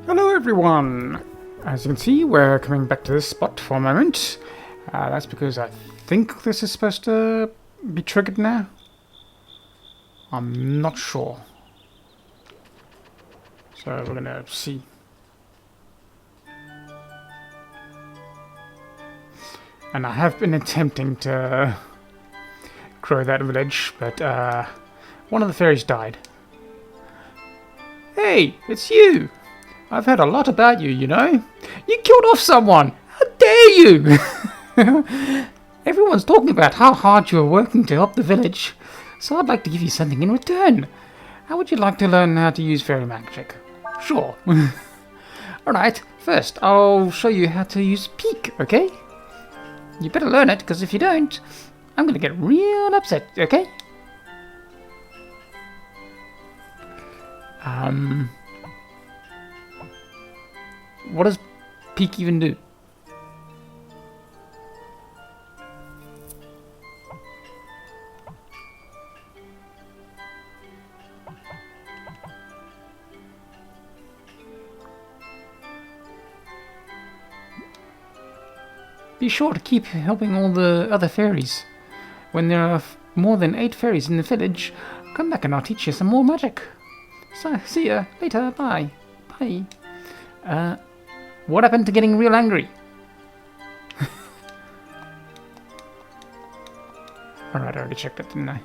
Hello everyone! As you can see, we're coming back to this spot for a moment. That's because I think this is supposed to be triggered now. I'm not sure. So we're gonna see. And I have been attempting to grow that village, but one of the fairies died. Hey, it's you! I've heard a lot about you, you know. You killed off someone! How dare you! Everyone's talking about how hard you are working to help the village, so I'd like to give you something in return. How would you like to learn how to use fairy magic? Sure. Alright, first I'll show you how to use peek, okay? You better learn it, because if you don't, I'm going to get real upset, okay? What does peek even do? Be sure to keep helping all the other fairies. When there are more than 8 fairies in the village, come back and I'll teach you some more magic. So, see ya later, bye. Bye. What happened to getting real angry? Alright, I already checked that, didn't I?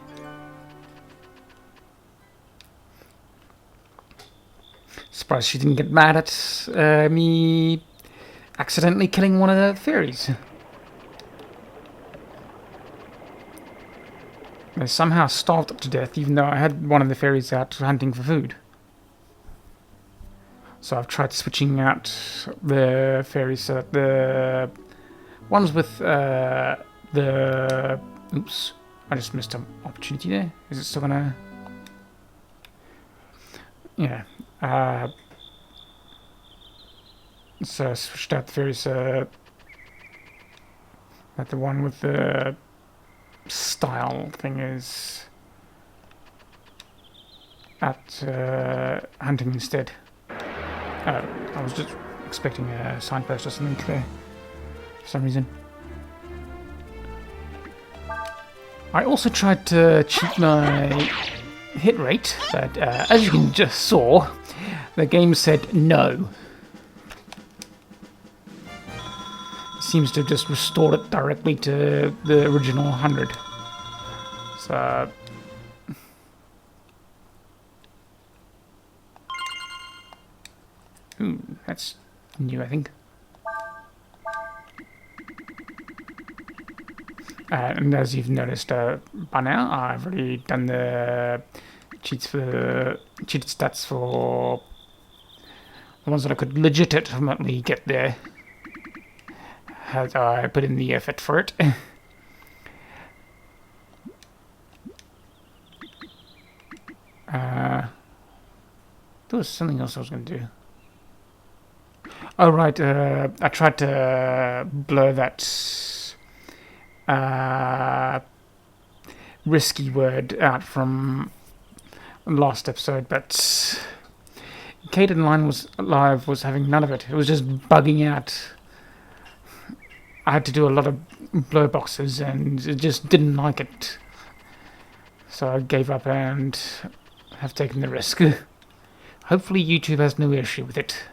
Surprised she didn't get mad at me accidentally killing one of the fairies. They somehow starved it to death, even though I had one of the fairies out hunting for food. So I've tried switching out the fairies so that the ones with the... Oops, I just missed an opportunity there. Is it still gonna... Yeah. So I switched out the fairies that the one with the style thing is at hunting instead. I was just expecting a signpost or something there for some reason. I also tried to cheat my hit rate, but as you can just saw, the game said no. It seems to have just restored it directly to the original 100. So... Ooh, that's new, I think. And as you've noticed by now, I've already done the cheated stats for the ones that I could legitimately get there. As I put in the effort for it. There was something else I was going to do. Oh right, I tried to blur that risky word out from last episode, but Kate in Line was having none of it. It was just bugging out. I had to do a lot of blur boxes and it just didn't like it. So I gave up and have taken the risk. Hopefully YouTube has no issue with it.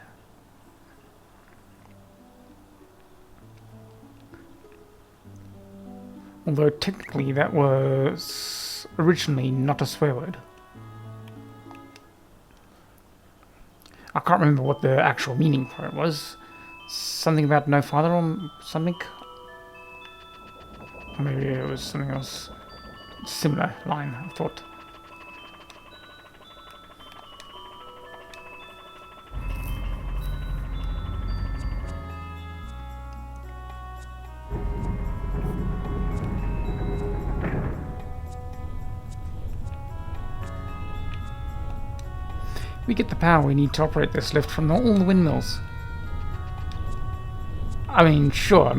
Although technically that was originally not a swear word. I can't remember what the actual meaning for it was. Something about no father or something? Or maybe it was something else. Similar line, I thought. We get the power we need to operate this lift from all the windmills. I mean, sure,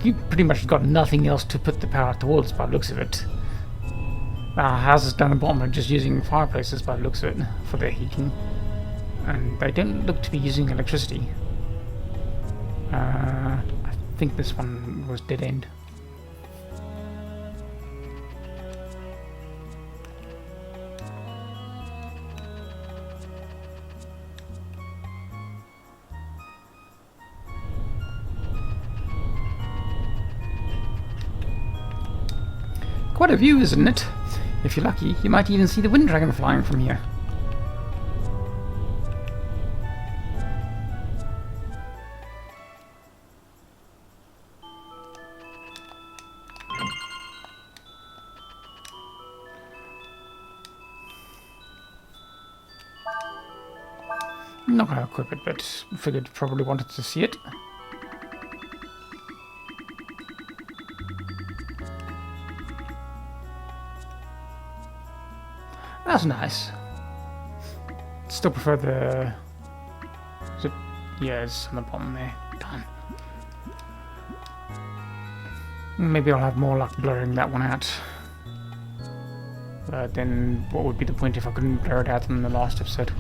you pretty much got nothing else to put the power towards by the looks of it. Houses down the bottom are just using fireplaces by the looks of it for their heating. And they don't look to be using electricity. I think this one was dead end. Quite a view, isn't it? If you're lucky, you might even see the wind dragon flying from here. I'm not going to equip it, but figured probably wanted to see it. That's nice. Still prefer the... Is it? Yeah, it's on the bottom there. Darn. Maybe I'll have more luck blurring that one out. But then what would be the point if I couldn't blur it out in the last episode?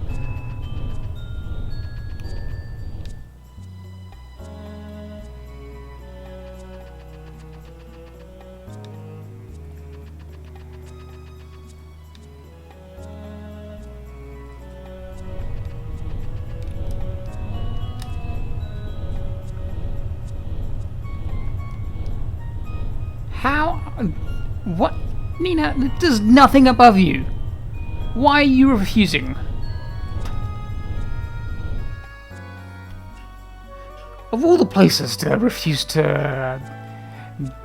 How? What? Nina, there's nothing above you. Why are you refusing? Of all the places to refuse to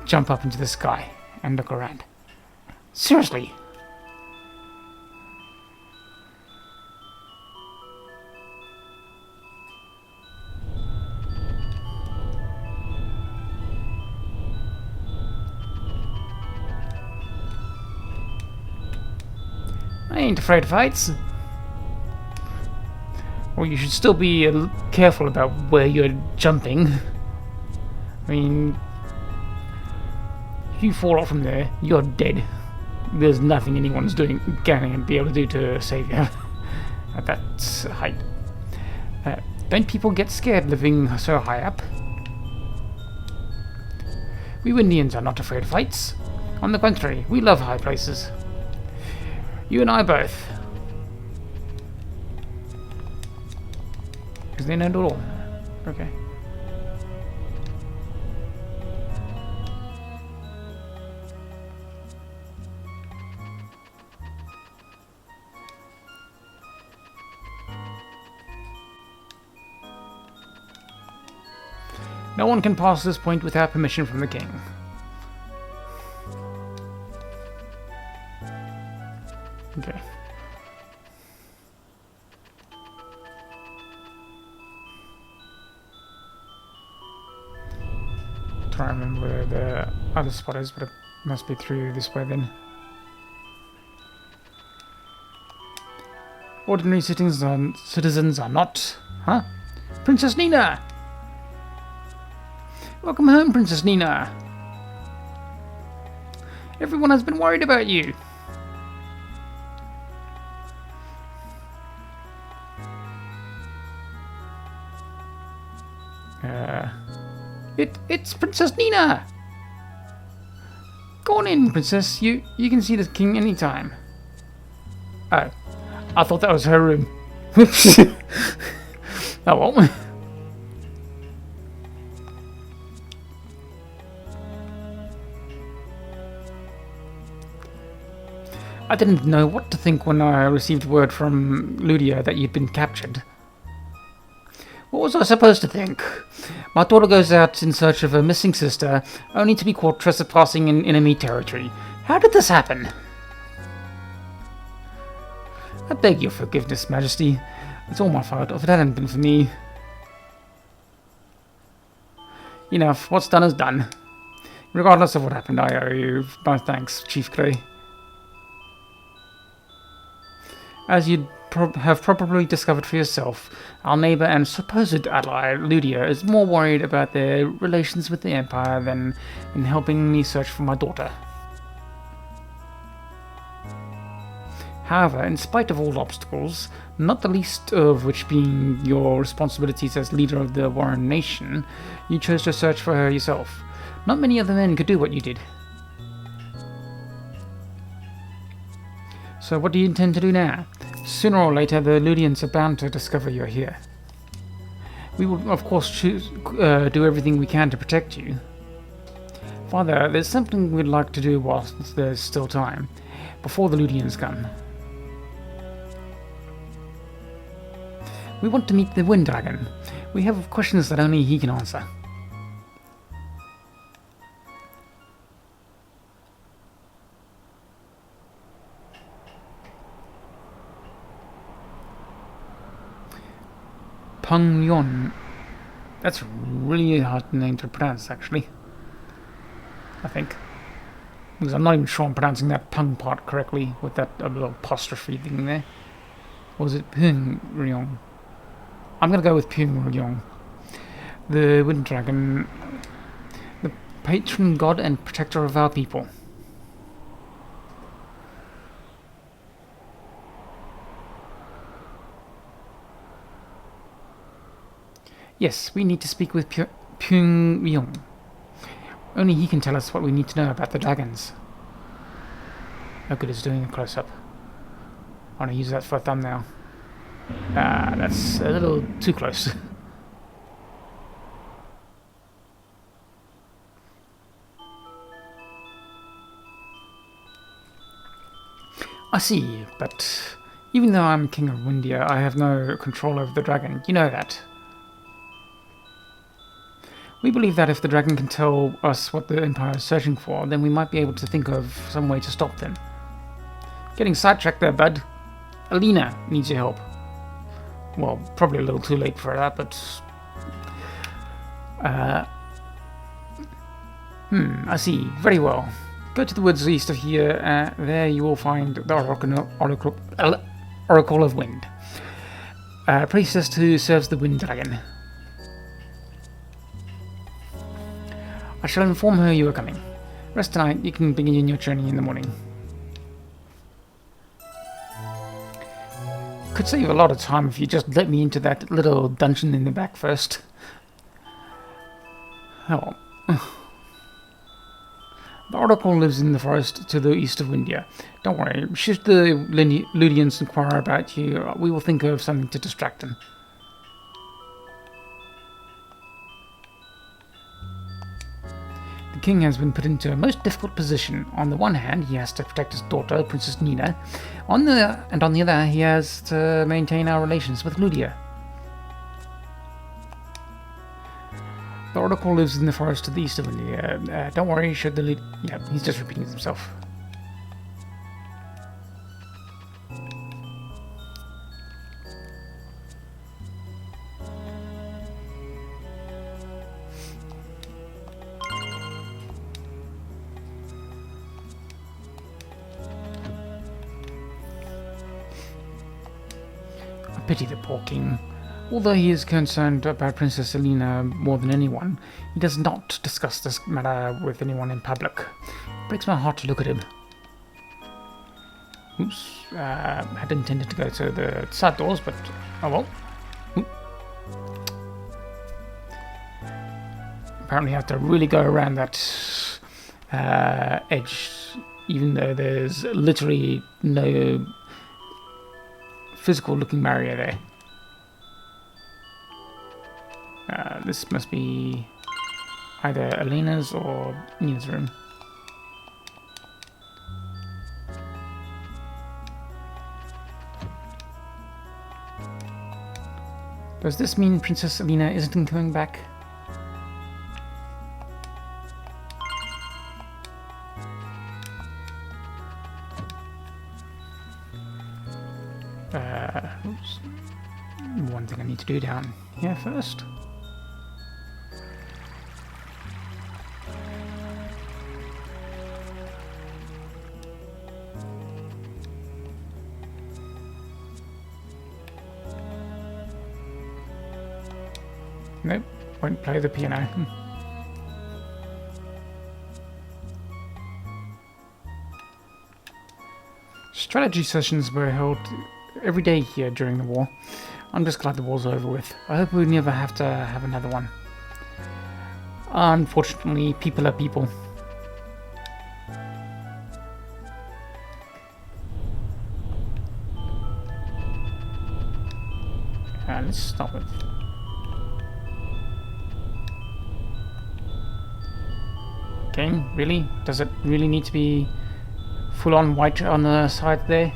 jump up into the sky and look around. Seriously. I ain't afraid of heights. Well, you should still be careful about where you're jumping. I mean, if you fall off from there, you're dead. There's nothing anyone's going to be able to do to save you at that height. Don't people get scared living so high up? We Windians are not afraid of heights. On the contrary, we love high places. You and I both. Because they know it all. Okay. No one can pass this point without permission from the king. Okay. Try and remember where the other spot is, but it must be through this way then. Ordinary citizens are not, huh? Princess Nina! Welcome home, Princess Nina! Everyone has been worried about you. It's Princess Nina! Go on in, Princess. You can see the king anytime. Oh, I thought that was her room. Oh well. I didn't know what to think when I received word from Ludia that you'd been captured. What was I supposed to think? My daughter goes out in search of her missing sister, only to be caught trespassing in enemy territory. How did this happen? I beg your forgiveness, Majesty. It's all my fault. If it hadn't been for me... Enough. What's done is done. Regardless of what happened, I owe you my thanks, Chief Grey. As you have probably discovered for yourself, our neighbour and supposed ally, Ludia, is more worried about their relations with the Empire than in helping me search for my daughter. However, in spite of all obstacles, not the least of which being your responsibilities as leader of the Warren Nation, you chose to search for her yourself. Not many other men could do what you did. So what do you intend to do now? Sooner or later, the Ludians are bound to discover you're here. We will, of course, do everything we can to protect you. Father, there's something we'd like to do whilst there's still time, before the Ludians come. We want to meet the Wind Dragon. We have questions that only he can answer. Peng Yon. That's a really hard name to pronounce, actually. I think. Because I'm not even sure I'm pronouncing that Peng part correctly with that little apostrophe thing there. Or was it Peng Ryong? I'm going to go with Peng Ryong. The Wind Dragon. The patron god and protector of our people. Yes, we need to speak with Peng Ryong. Only he can tell us what we need to know about the dragons. Oh good, it's doing a close-up. I want to use that for a thumbnail. That's a little too close. I see, but even though I'm King of Windia, I have no control over the dragon. You know that. We believe that if the dragon can tell us what the Empire is searching for, then we might be able to think of some way to stop them. Getting sidetracked there, bud. Alina needs your help. Well, probably a little too late for that, but... I see. Very well. Go to the woods east of here. There you will find the Oracle of Wind. Priestess who serves the Wind Dragon. I shall inform her you are coming. Rest tonight, you can begin your journey in the morning. Could save a lot of time if you just let me into that little dungeon in the back first. Oh well. The Oracle lives in the forest to the east of Windia. Don't worry, should the Ludians inquire about you, we will think of something to distract them. The king has been put into a most difficult position. On the one hand, he has to protect his daughter, Princess Nina. On the other, he has to maintain our relations with Ludia. The Oracle lives in the forest to the east of India. Don't worry, should the yeah, he's just repeating himself. I pity the poor king. Although he is concerned about Princess Alina more than anyone, he does not discuss this matter with anyone in public. It breaks my heart to look at him. Oops, had intended to go to the side doors, but oh well. Oop. Apparently I have to really go around that edge, even though there's literally no physical looking barrier there. This must be either Alina's or Nina's room. Does this mean Princess Alina isn't coming back? Oops. One thing I need to do down here first. Nope, won't play the piano. Strategy sessions were held every day here during the war. I'm just glad the war's over with. I hope we never have to have another one. Unfortunately, people are people. Let's stop it. Okay, really? Does it really need to be full-on white on the side there?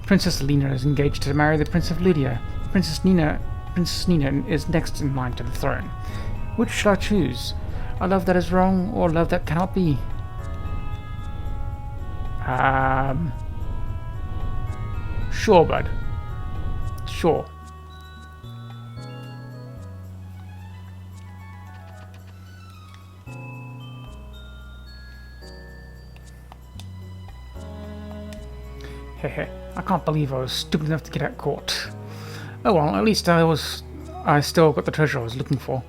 Princess Lena is engaged to marry the Prince of Lydia. Princess Nina is next in line to the throne. Which shall I choose? A love that is wrong, or love that cannot be? Sure, bud. Sure. Hehe. I can't believe I was stupid enough to get out caught. Oh well, at least I still got the treasure I was looking for.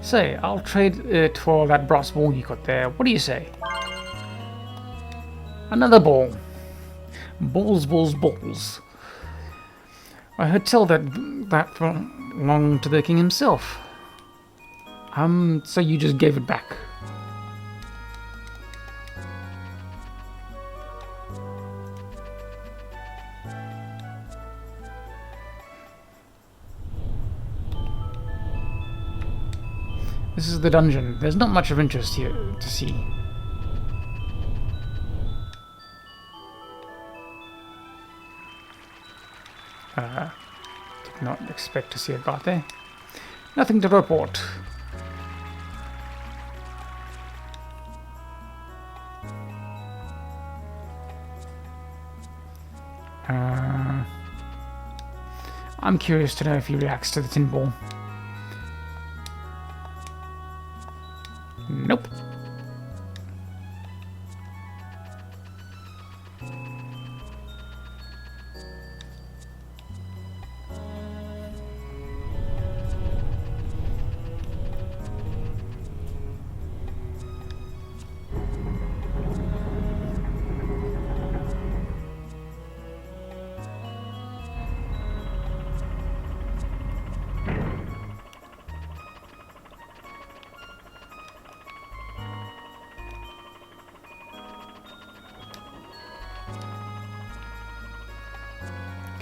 Say, I'll trade it for that brass ball you got there. What do you say? Another ball. Balls, balls, balls. I heard tell that belonged to the king himself. So you just gave it back. This is the dungeon. There's not much of interest here to see. Did not expect to see a guard there. Nothing to report. I'm curious to know if he reacts to the tin ball. Nope.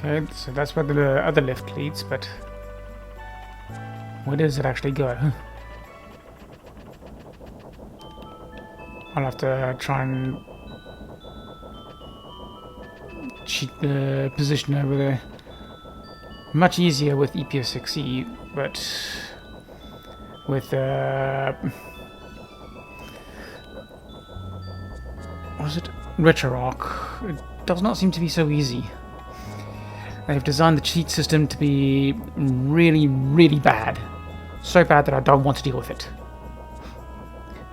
Okay, so that's where the other lift leads, but where does it actually go? I'll have to try and cheat the position over there. Much easier with EPS6E, but with what is it? RetroArch. It does not seem to be so easy. They've designed the cheat system to be really, really bad. So bad that I don't want to deal with it.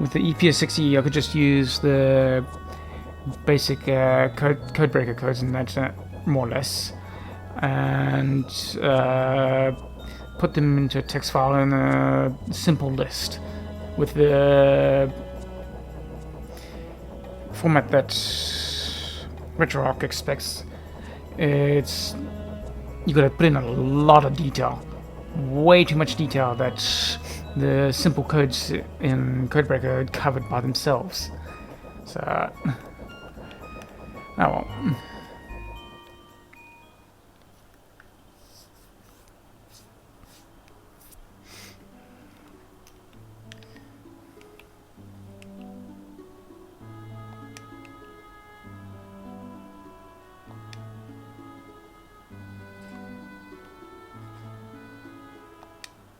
With the EPS6E, I could just use the basic codebreaker codes, and that's more or less, and put them into a text file in a simple list with the format that RetroArch expects. You gotta put in a lot of detail, way too much detail that the simple codes in Codebreaker are covered by themselves. So, oh well.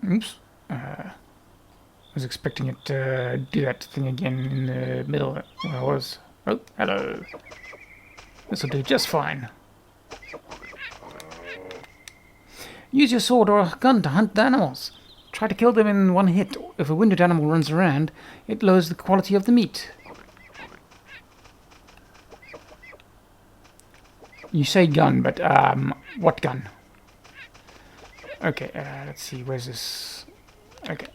Oops. I was expecting it to do that thing again in the middle where I was. Oh, hello. This'll do just fine. Use your sword or gun to hunt the animals. Try to kill them in one hit. If a wounded animal runs around, it lowers the quality of the meat. You say gun, but what gun? Okay, let's see, where's this? Okay.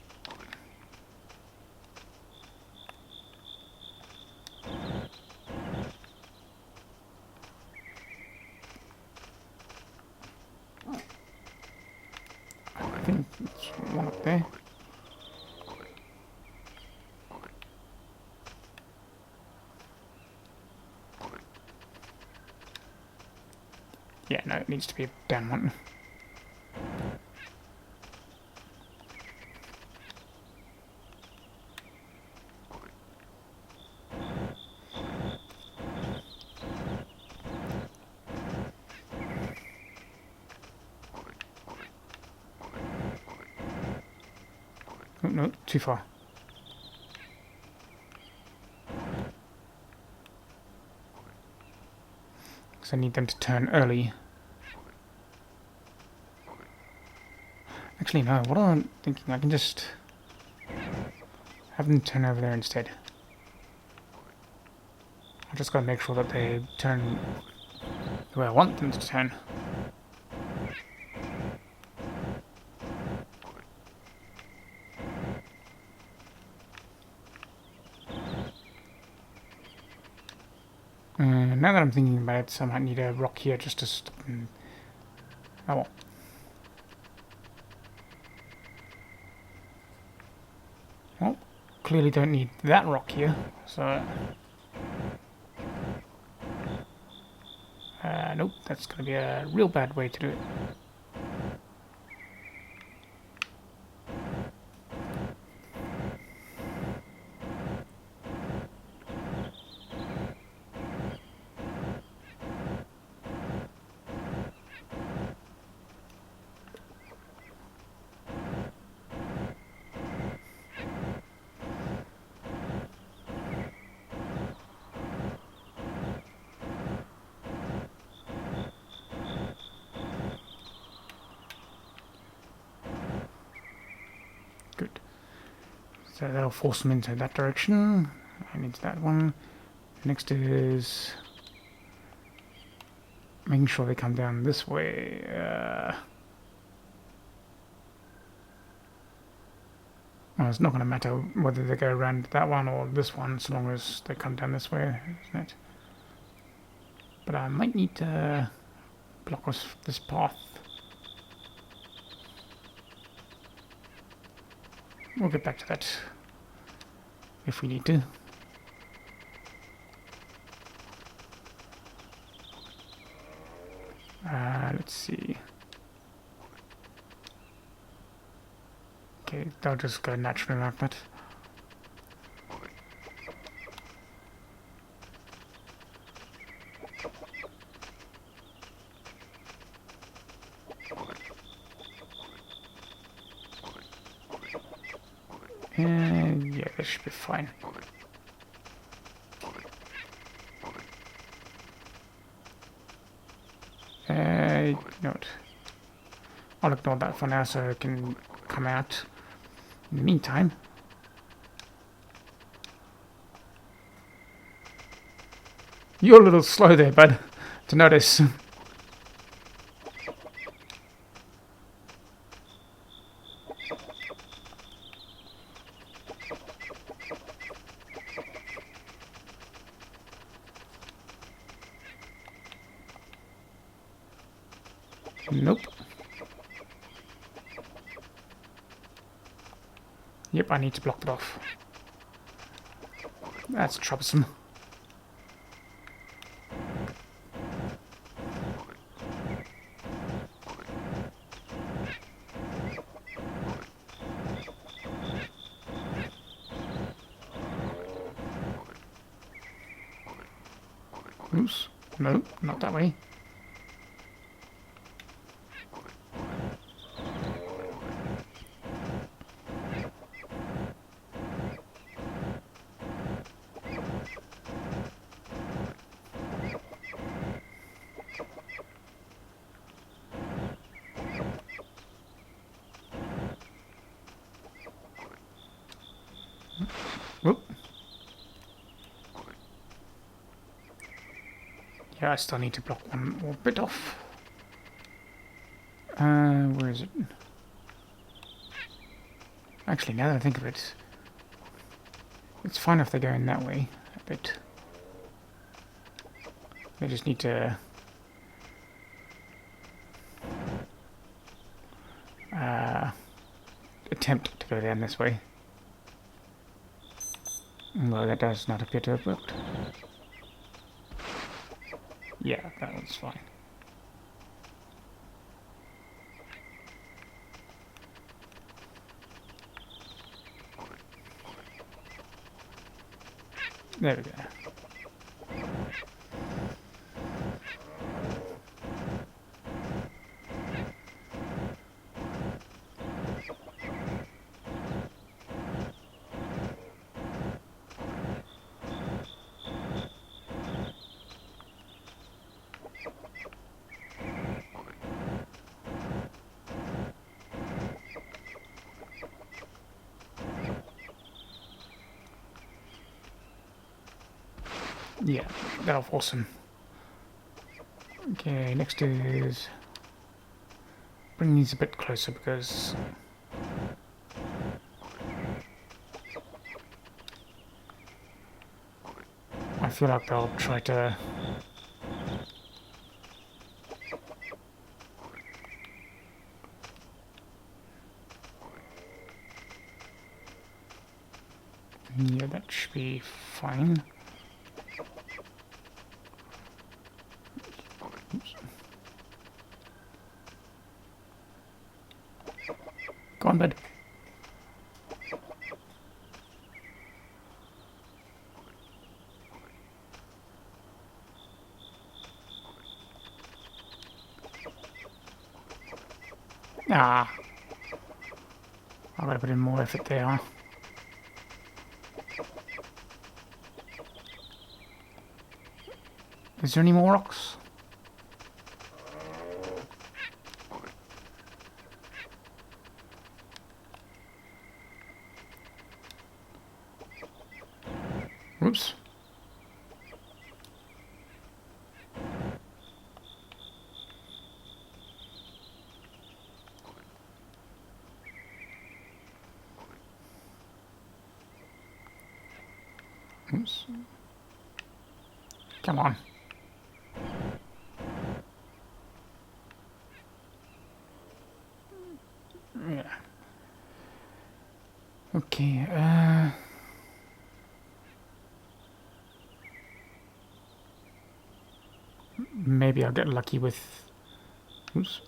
think it's one up there. Yeah, no, it needs to be a down one. Oh, no, too far. Because I need them to turn early. Actually, no, what I'm thinking, I can just have them turn over there instead. I just gotta make sure that they turn the way I want them to turn. Now that I'm thinking about it, I might need a rock here just to stop them. Oh well. Well, clearly don't need that rock here, so... nope, that's gonna be a real bad way to do it. Good. So that'll force them into that direction, and into that one. Next is making sure they come down this way. Well, it's not going to matter whether they go around that one or this one, so long as they come down this way, isn't it? But I might need to block off this path. We'll get back to that if we need to. Let's see. Okay, they'll just go naturally like that. Yeah, this should be fine. Note. I'll ignore that for now so it can come out. In the meantime, you're a little slow there, bud, to notice. Nope. Yep, I need to block it off. That's troublesome. Oops. No, not that way. Whoop. Yeah, I still need to block one more bit off. Where is it? Actually, now that I think of it, it's fine if they go in that way a bit. They just need to attempt to go down this way. Well, that does not appear to have worked. Yeah, that was fine. There we go. Yeah, that was awesome. Okay, next is bring these a bit closer because I feel like they'll try to yeah, that should be fine. Oops. Go on, bud. Ah, I've got to put in more effort there. Is there any more rocks? Whoops. Oops. Come on. Yeah. Okay, maybe I'll get lucky with... Oops.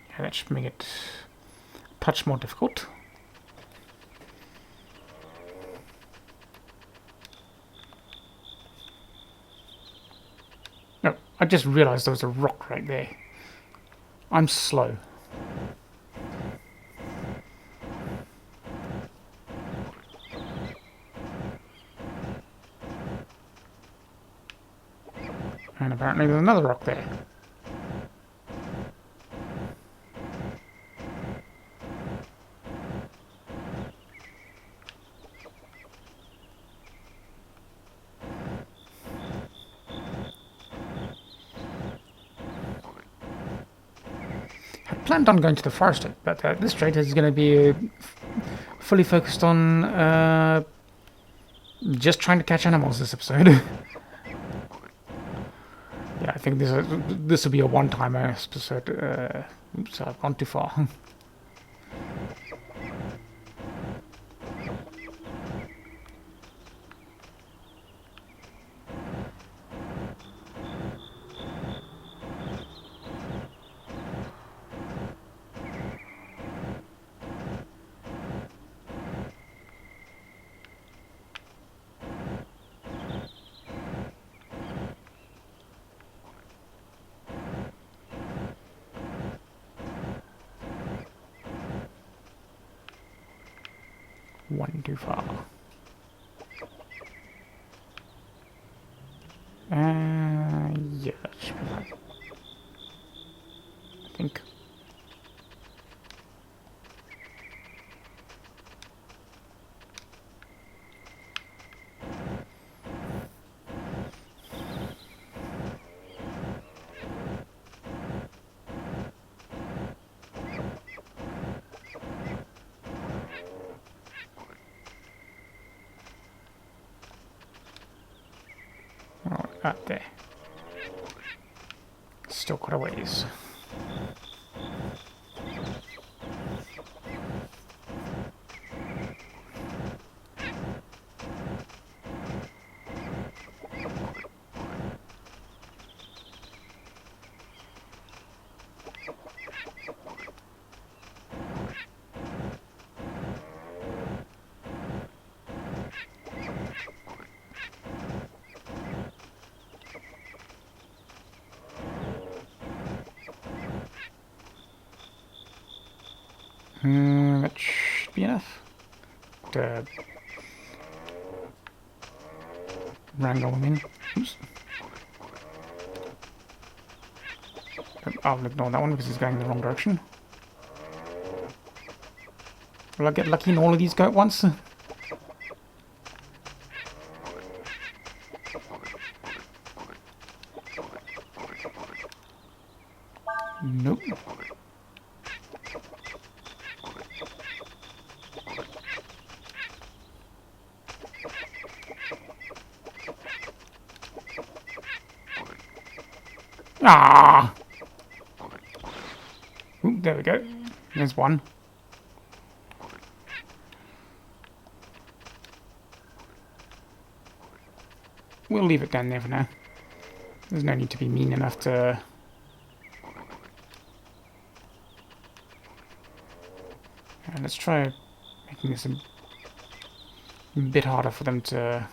Yeah, that should make it a touch more difficult. No, I just realised there was a rock right there. I'm slow. And apparently there's another rock there. I planned on going to the forest, but this trade is going to be fully focused on just trying to catch animals this episode. Yeah, I think this will be a one-time episode. Oops, I've gone too far. One too far. Yeah, that should be fine. I think. Ah, there. Still quite a ways. That should be enough to wrangle them in. Oops. I'll ignore that one because he's going in the wrong direction. Will I get lucky and all of these go at once? Nope. Ah! Ooh, there we go. There's one. We'll leave it down there for now. There's no need to be mean enough to... let's try making this a bit harder for them to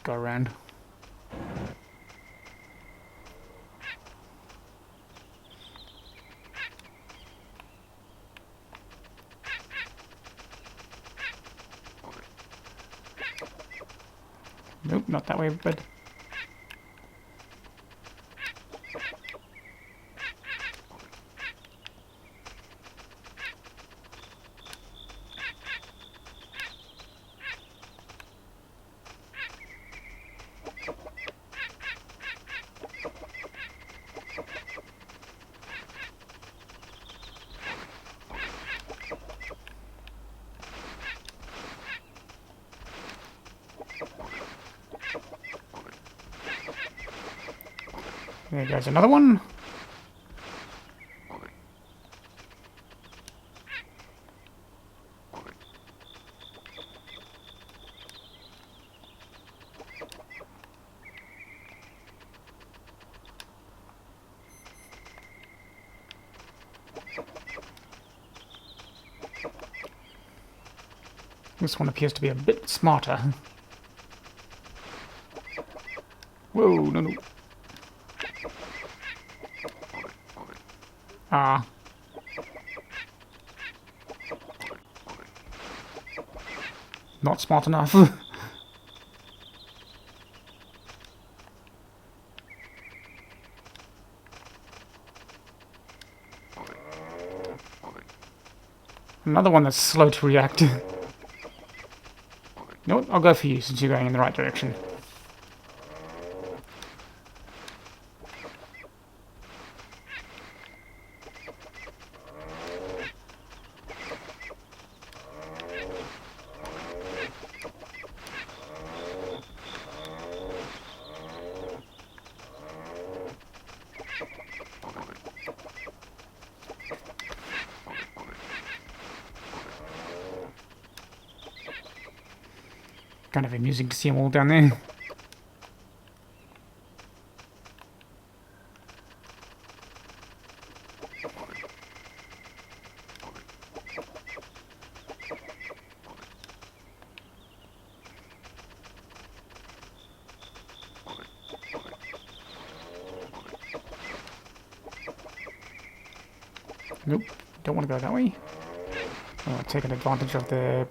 go around. Nope, not that way, bud. There goes another one. This one appears to be a bit smarter. Whoa, no, no. Ah. Not smart enough. Another one that's slow to react. You know what? I'll go for you since you're going in the right direction. Kind of amusing to see them all down there. Nope, don't want to go that way. I want to take an advantage of the...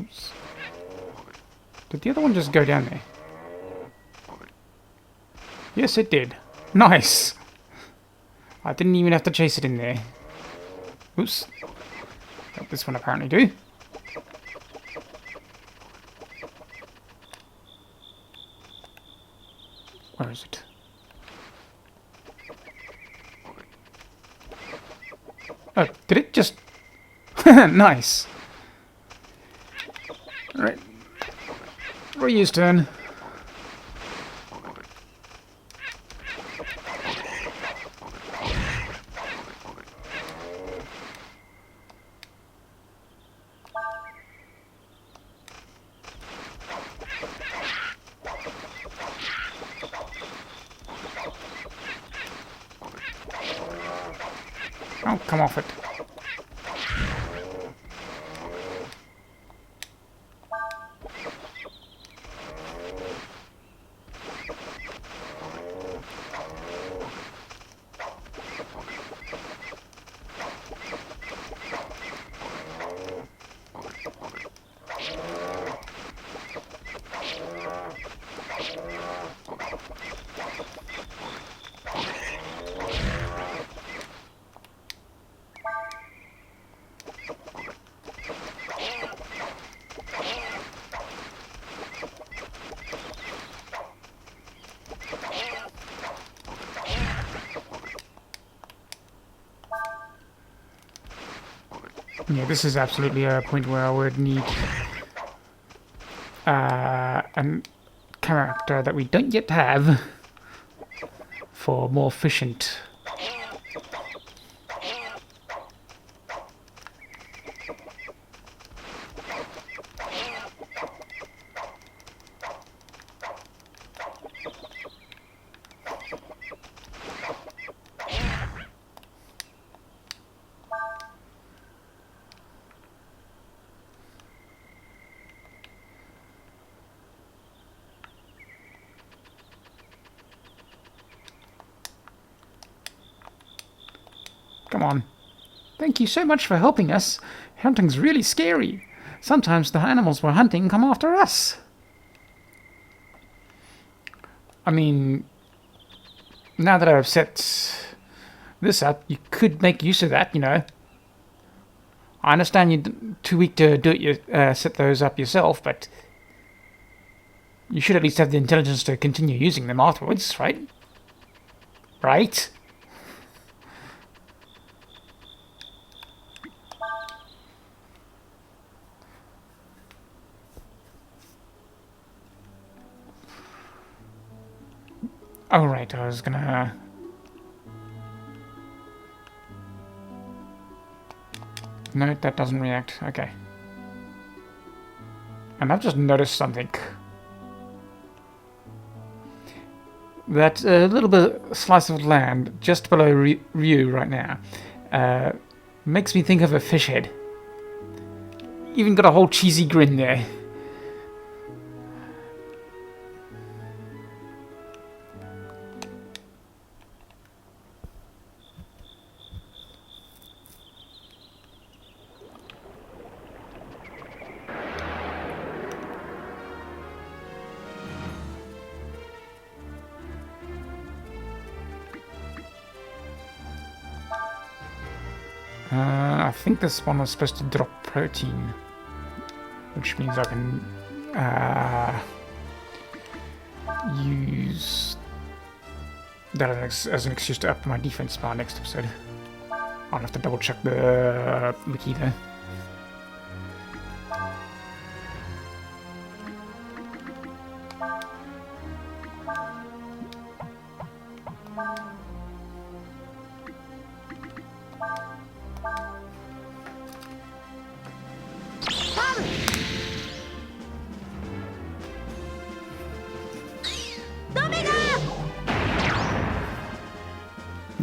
Oops. Did the other one just go down there? Yes, it did. Nice! I didn't even have to chase it in there. Oops. But this one apparently do. Where is it? Oh, did it just... Nice! Alright. Ryu's turn. Oh, come off it. Yeah, this is absolutely a point where I would need a character that we don't yet have for more efficient. Come on. Thank you so much for helping us. Hunting's really scary. Sometimes the animals we're hunting come after us. I mean, now that I've set this up, you could make use of that, you know. I understand you're too weak to do it, set those up yourself, but you should at least have the intelligence to continue using them afterwards, right? Right? Oh, right, I was gonna... No, that doesn't react. Okay. And I've just noticed something. That little bit slice of land just below Ryu right now makes me think of a fish head. Even got a whole cheesy grin there. I think this one was supposed to drop protein, which means I can use that as an excuse to up my defense bar next episode. I'll have to double check the wiki there.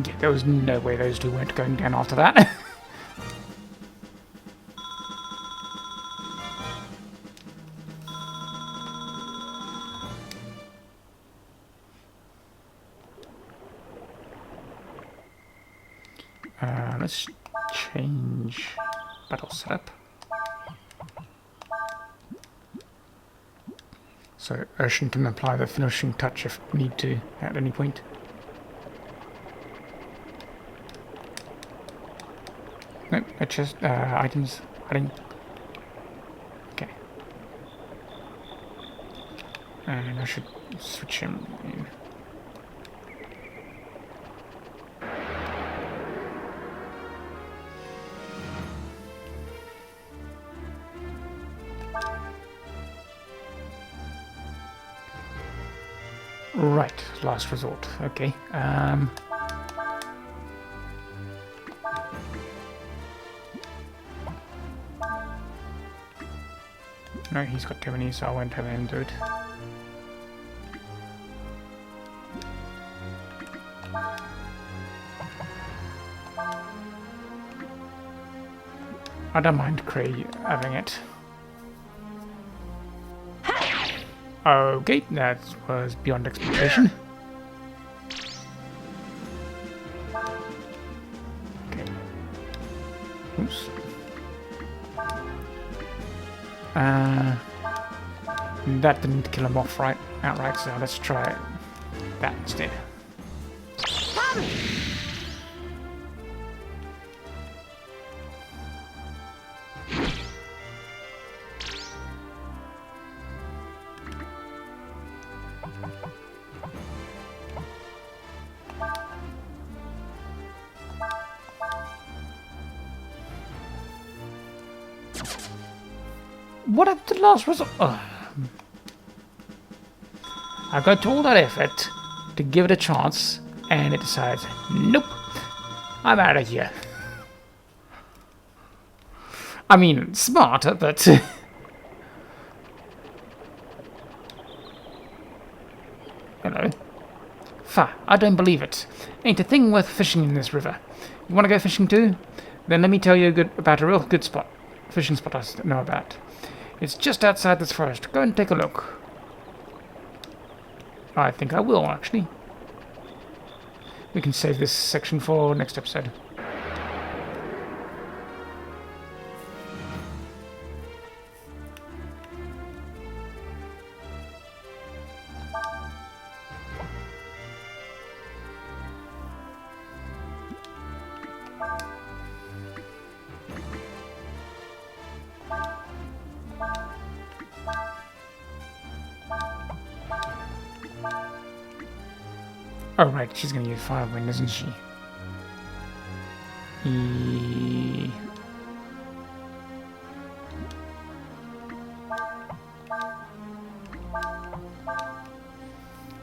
Yeah, there was no way those two weren't going down after that. Let's change battle setup. So Ocean can apply the finishing touch if need to at any point. Nope, it's just items hiding. Okay. And I should switch him in. Right, last resort. Okay. No, he's got too many, so I won't have him do it. I don't mind Cray having it. Okay, that was beyond expectation. Okay. Oops. That didn't kill him off outright, so let's try that instead. What happened to the last resort? Oh. I go to all that effort to give it a chance, and it decides, nope, I'm out of here. I mean, smart, but... Hello. Fa, I don't believe it. Ain't a thing worth fishing in this river. You want to go fishing too? Then let me tell you about a real good spot. Fishing spot I know about. It's just outside this forest. Go and take a look. I think I will, actually. We can save this section for next episode. Oh right, she's gonna use Firewind, isn't she?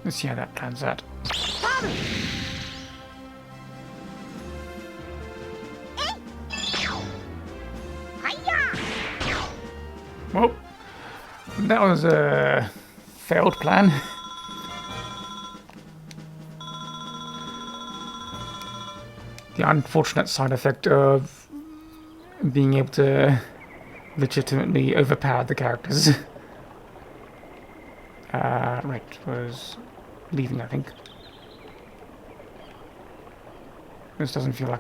Let's see how that plans out. Well, that was a failed plan. The unfortunate side effect of being able to legitimately overpower the characters. Right, was leaving, I think. This doesn't feel like...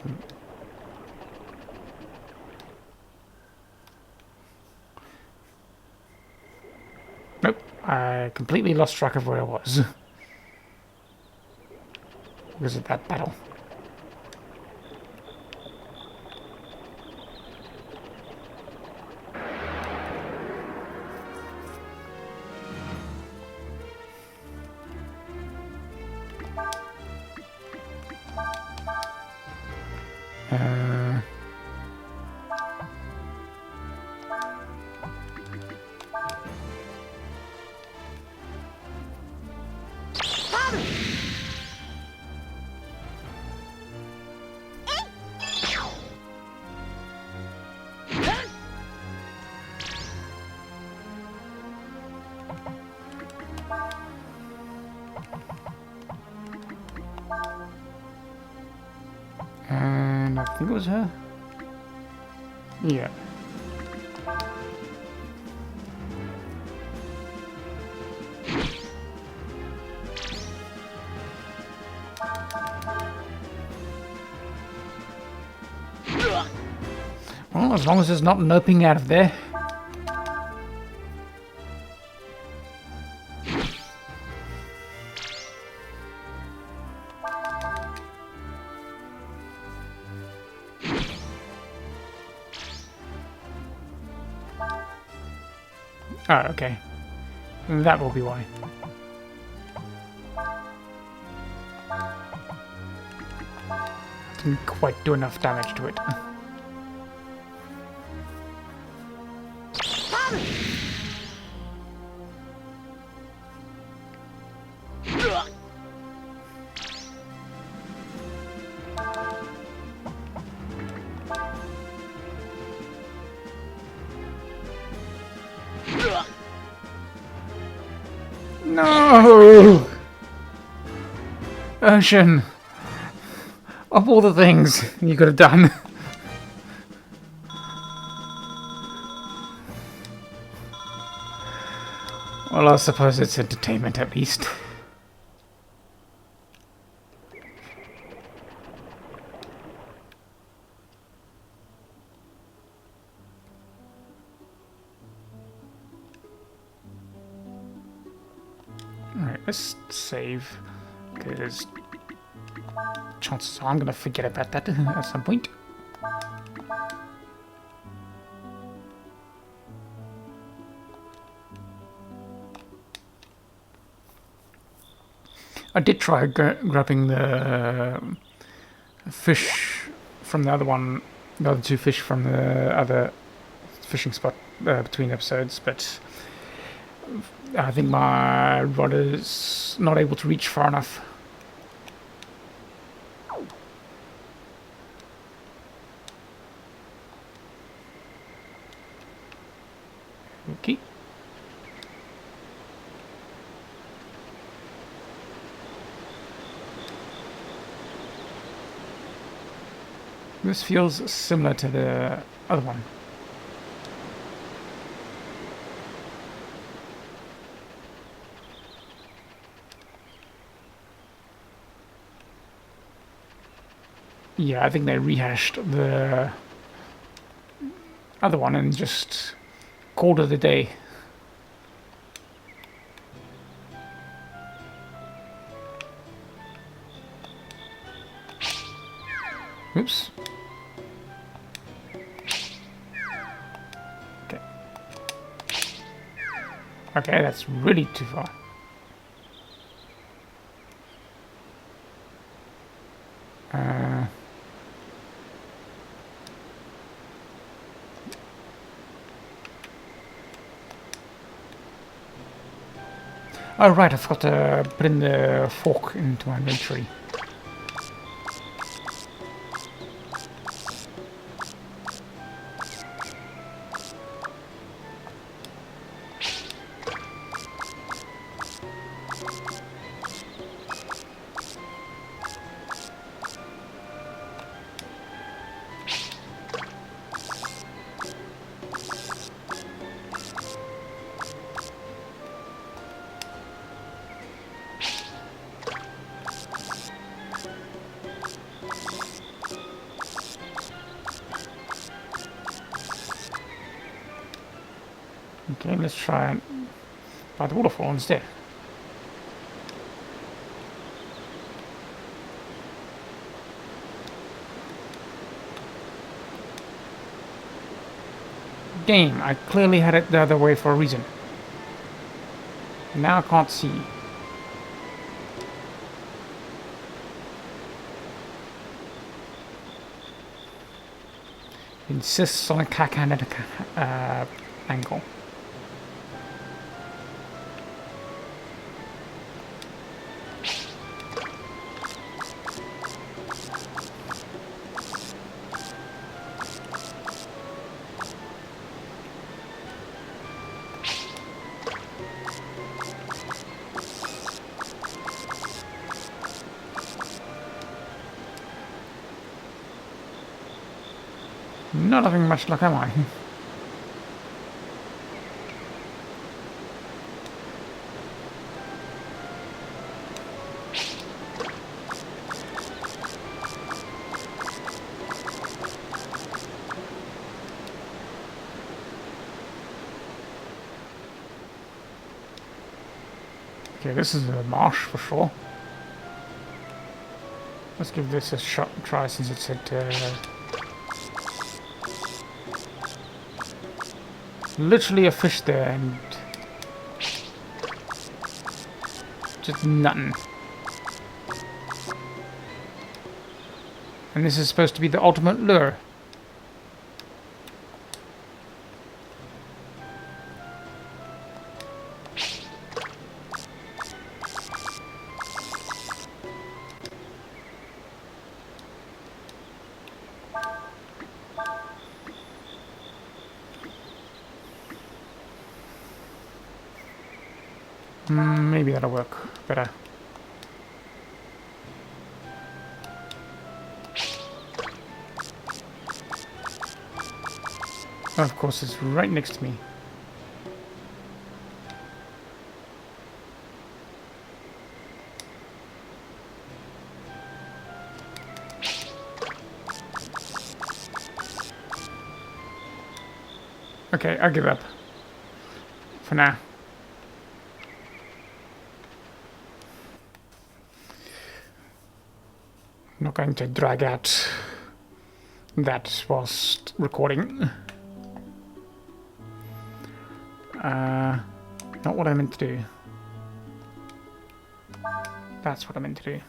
Nope, I completely lost track of where I was. Because of that battle. And I think it was her. Yeah. Well, as long as it's not noping out of there. Oh, okay. That will be why. Didn't quite do enough damage to it. No! Ocean! Of all the things you could have done. Well, I suppose it's entertainment at least. Alright, let's save. Because chances are I'm going to forget about that at some point. I did try grabbing the fish from the other one, the other two fish from the other fishing spot between episodes, but I think my rod is not able to reach far enough. Okay. This feels similar to the other one. Yeah, I think they rehashed the other one and just called it a day. Oops. Okay. Okay, that's really too far. Oh right, I forgot to put in the fork into my inventory. Okay, let's try and by the waterfall instead. Game, I clearly had it the other way for a reason. Now I can't see. Insists on a cack-handed angle. Not having much luck, am I? Okay, this is a marsh for sure. Let's give this a shot try since it said literally a fish there and just nothing. And this is supposed to be the ultimate lure. Maybe that'll work better. Oh, of course, it's right next to me. Okay, I'll give up. For now. I'm not going to drag out that whilst recording. Not what I meant to do. That's what I meant to do.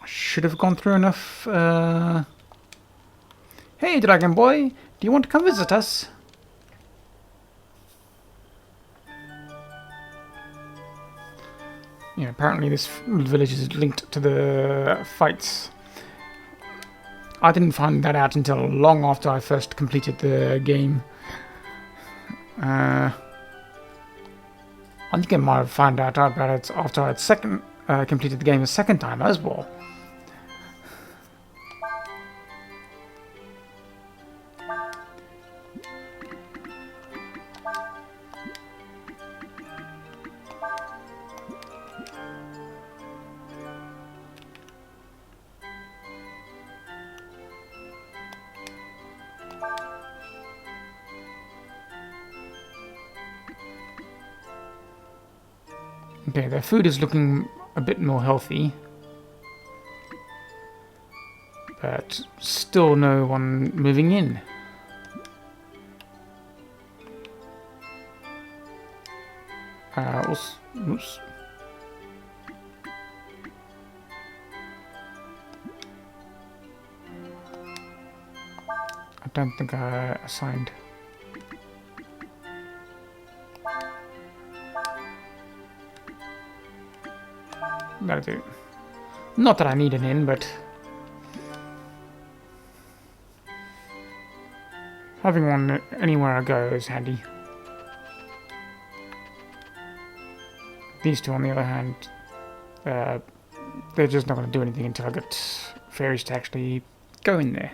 I should have gone through enough. Hey, Dragon Boy, do you want to come visit us? Yeah, apparently this village is linked to the fights. I didn't find that out until long after I first completed the game. I think I might have found out about it after I had completed the game a second time as well. Okay, their food is looking a bit more healthy. But still no one moving in. Oops. I don't think I assigned. That'll do. Not that I need an inn, but having one anywhere I go is handy. These two, on the other hand, they're just not going to do anything until I get fairies to actually go in there.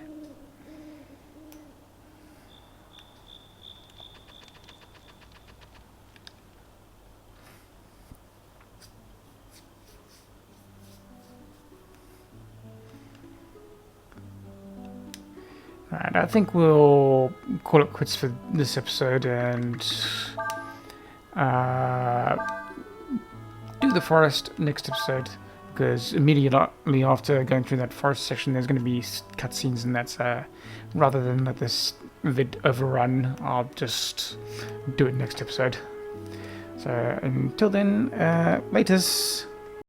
Right, I think we'll call it quits for this episode and do the forest next episode, because immediately after going through that forest section there's going to be cutscenes, and that's rather than let this vid overrun, I'll just do it next episode. So until then, laters.